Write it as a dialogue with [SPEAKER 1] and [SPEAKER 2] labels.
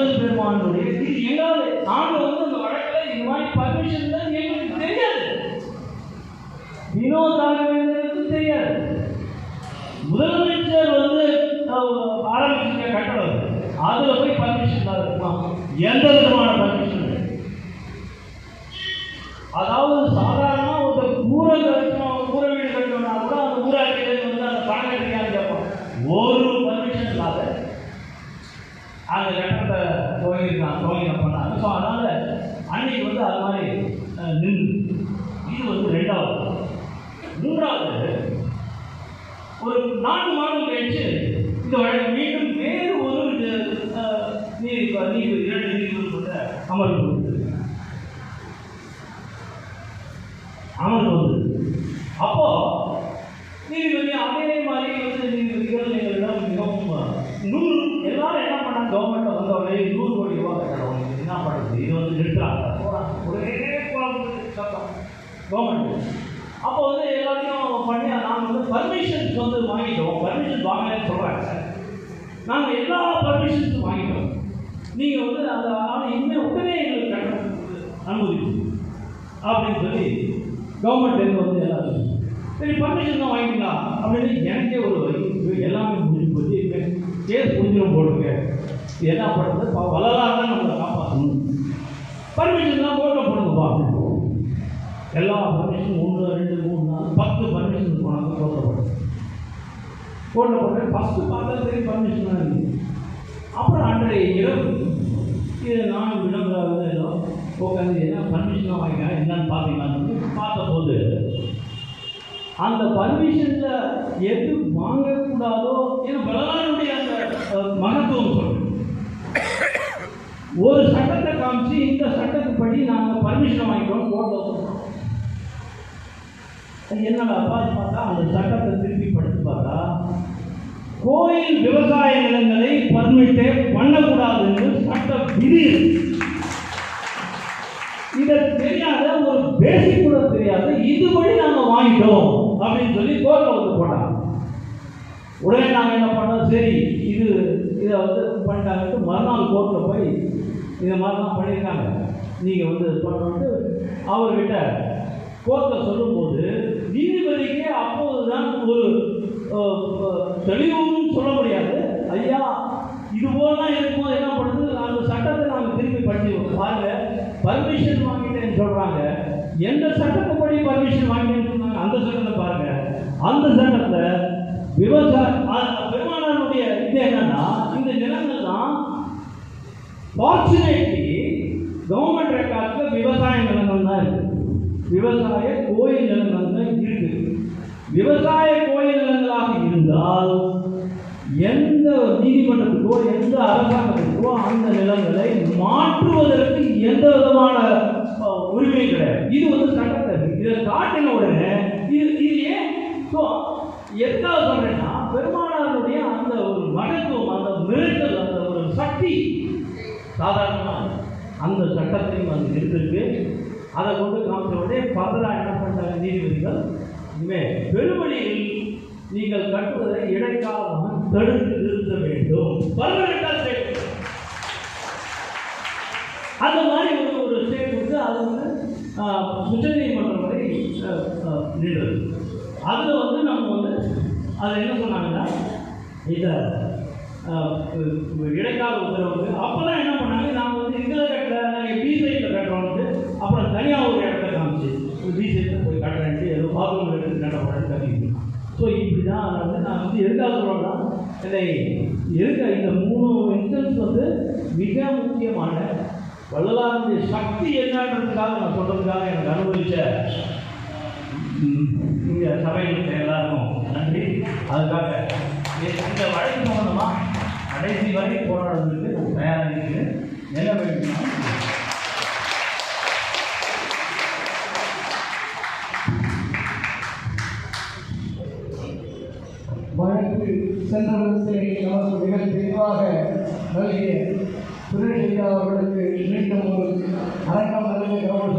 [SPEAKER 1] வள்ளல் பெருமானுடைய இது எங்காவது நாங்கள் வந்து அந்த வழக்கில் இந்த மாதிரி பர்மிஷன் தான் எங்களுக்கு தெரியாது, வினோத் ராகவேந்தருக்கு தெரியாது. முதலமைச்சர் வந்து ஆரம்பிச்சிருக்க கட்டடம் அதில் போய் பர்மிஷன் தான் இருக்குமா? எந்த விதமான பர்மிஷன்? அதாவது சாதாரணமாக ஒரு கூரை கட்டணும், கூரை வீடு கட்டணும்னா கூட அந்த ஊராட்சியில வந்து அந்த பணம் கட்டிக்கான்னு கேட்போம். ஒரு பர்மிஷன் இல்லாத அந்த கட்டணத்தை துவங்கின பண்ணாங்க. ஸோ அதனால் அன்னைக்கு வந்து அது மாதிரி நின்று இது வந்து 2வது. 3வது, ஒரு 4 மாதம் கழிச்சு இந்த வழக்கு மீண்டும் வேறு ஒரு நீதிபதி 2 நீதிபதி கொண்ட அமர்வு வந்து அப்போ நீதிபதி அதே மாதிரி வந்து நீதிபதிகள் எங்களிடம் மிகவும் எல்லாரும் என்ன பண்ணாங்க, கவர்மெண்ட்டை வந்தவொடனே 100 கோடி ரூபா கட்டணும், என்ன பண்ணுறது, இது வந்து நிறுத்துறாங்க ஒரே சட்டம் கவர்மெண்ட். அப்போ வந்து எல்லாத்தையும் பண்ணி நாங்கள் வந்து பர்மிஷன்ஸ் வந்து வாங்கிட்டோம், பர்மிஷன் வாங்கலன்னு சொல்கிறாங்க, நாங்கள் எல்லா பர்மிஷன்ஸும் வாங்கிட்டோம், நீங்கள் வந்து அந்த ஆனால் இனிமேல் உடனே எங்களுக்கு கட்டணம் அனுமதிக்கும் அப்படின்னு சொல்லி கவர்மெண்ட் வந்து எல்லாரும் சரி பர்மிஷன் தான் வாங்கிக்கலாம் அப்படின்னு எனக்கே ஒரு எல்லாமே முடிஞ்சு போச்சு, கேஸ் முடிஞ்சிடும் போட்டுங்க, என்ன பண்ணுறது, வளராக தான் நம்மளை காப்பாற்றணும், பர்மிஷன் தான் போட்ட போடுங்கப்பா. எல்லா பர்மிஷன் 1 2 3 4 10 பர்மிஷன் போனாங்க, போட்ட ஃபஸ்ட்டு பார்த்தா சரி பர்மிஷன் தான் இருந்துச்சு. அப்புறம் அன்றைய இரவு இது நான் விளம்பரம் உட்காந்து என்ன பர்மிஷனாக வாங்கிக்கிறேன் என்னன்னு பார்த்தீங்கன்னு பார்த்தபோது அந்த பர்மிஷனில் எது வாங்கக்கூடாதோ ஏன்னா பலவானுடைய அந்த மகத்துவம் சொல்லுங்கள், ஒரு சட்டத்தை காமிச்சு இந்த சட்டத்துப்படி நாங்கள் பர்மிஷனை வாங்கிக்கிறோம் போட்டோம். என்னடா பார்த்தா அந்த சட்டத்தை திருப்பி படித்து பார்த்தா கோயில் விவசாய நிலங்களை பர்மிட்டே பண்ணக்கூடாதுன்னு சட்ட விதி. இதை தெரியாத ஒரு பேசிக் கூட தெரியாத இதுபடி நாங்கள் வாங்கிட்டோம் அப்படின்னு சொல்லி கோர்ட்டில் வந்து போட்டாங்க. உடனே நாங்கள் என்ன பண்ணோம், சரி இதை வந்து பண்ணிட்டாங்கட்டு மறுநாள் கோர்ட்டில் போய் இதை மாதிரிலாம் பண்ணியிருக்காங்க நீங்கள் வந்து பண்ணோன்ட்டு அவர்கிட்ட கோர்ட்டில் சொல்லும்போது நீதிபதிக்கே அப்போது தான் ஒரு தெளிவுன்னு சொல்ல முடியாது, ஐயா இது போலாம் இருக்கும்போது என்ன பண்ணுறது, அந்த சட்டத்தை நாங்கள் திரும்பி படிச்சு பாருங்க, பர்மிஷன் வாங்கிட்டேன்னு சொல்கிறாங்க, எந்த சட்டத்தைப்படி பர்மிஷன் வாங்கிட்டேன்னு சொன்னாங்க அந்த சட்டத்தை பாருங்க, அந்த சட்டத்தை பெருமானாருடைய இது என்னன்னா இந்த நிலங்கள் தான் ஃபார்ச்சுனேட்லி கவர்மெண்ட் ரெக்கார்டில் விவசாய நிலங்கள் தான் இருக்குது, விவசாய கோயில் நிலங்கள் தான் இருக்குது. விவசாய கோயில் நிலங்களாக இருந்தால் எந்த நீதிமன்றத்துக்கோ எந்த அரசாங்கத்துக்கோ அந்த நிலங்களை மாற்றுவதற்கு எந்த விதமான உரிமை கிடையாது. இது வந்து சட்டத்தை இதை காட்டின உடனே இது ஏன் எதுக்காக சொல்றேன்னா பெருமானாருடைய அந்த ஒரு மகத்துவம், அந்த மிரட்டல், அந்த ஒரு சக்தி சாதாரணமாக அந்த சட்டத்தையும் அது இருந்திருக்கு. அதை கொண்டு காமிச்ச உடனே ஃபர்தராக என்ன பண்ணாங்க நீதிபதிகள், இனிமேல் பெருவழியில் நீங்கள் கட்டுவதை இடைக்காலமாக தடுத்து நிறுத்த வேண்டும், அந்த மாதிரி ஒரு ஸ்டே கொடுத்து அது வந்து உச்சநீதிமன்றம் வரை நின்றது. அதில் வந்து நம்ம வந்து அதை என்ன சொன்னாங்கன்னா இதை இடைக்கால உத்தரவு. அப்போதான் என்ன பண்ணாங்க, நாங்கள் வந்து இதில் கட்டல, நாங்கள் பி சைடில் கட்டுறோம்ட்டு அப்புறம் தனியாக ஒரு இடத்த காமிச்சு பி சைடில் போய் கட்டுறேன்ட்டு ஏதோ பாத்ரூம் எடுத்து கட்டப்படன்னு கட்டிக்கிட்டு. ஸோ இப்படி தான் வந்து நான் வந்து எதுக்காக சொல்கிறேன்னா இருக்க இந்த 3 இன்ஸ்டன்ஸ் வந்து மிக முக்கியமான வள்ளலாருடைய சக்தி என்னன்றதுக்காக நான் சொல்கிறதுக்காக எனக்கு அனுபவித்த இங்கே சபையில் எல்லாருக்கும் நன்றி. அதுக்காக இந்த வழக்கு சம்பந்தமாக கடைசி வரை போராடுறதுக்கு நான் தயாராக இருக்கிறேன். என்ன வேண்டும்னா
[SPEAKER 2] வழக்கு சென்ற நமக்கு மிக தெளிவாக நல்கிய சுரேஷ் ஐயா அவர்களுக்கு மீண்டும் ஒரு அரங்கம் நல்ல கவனம்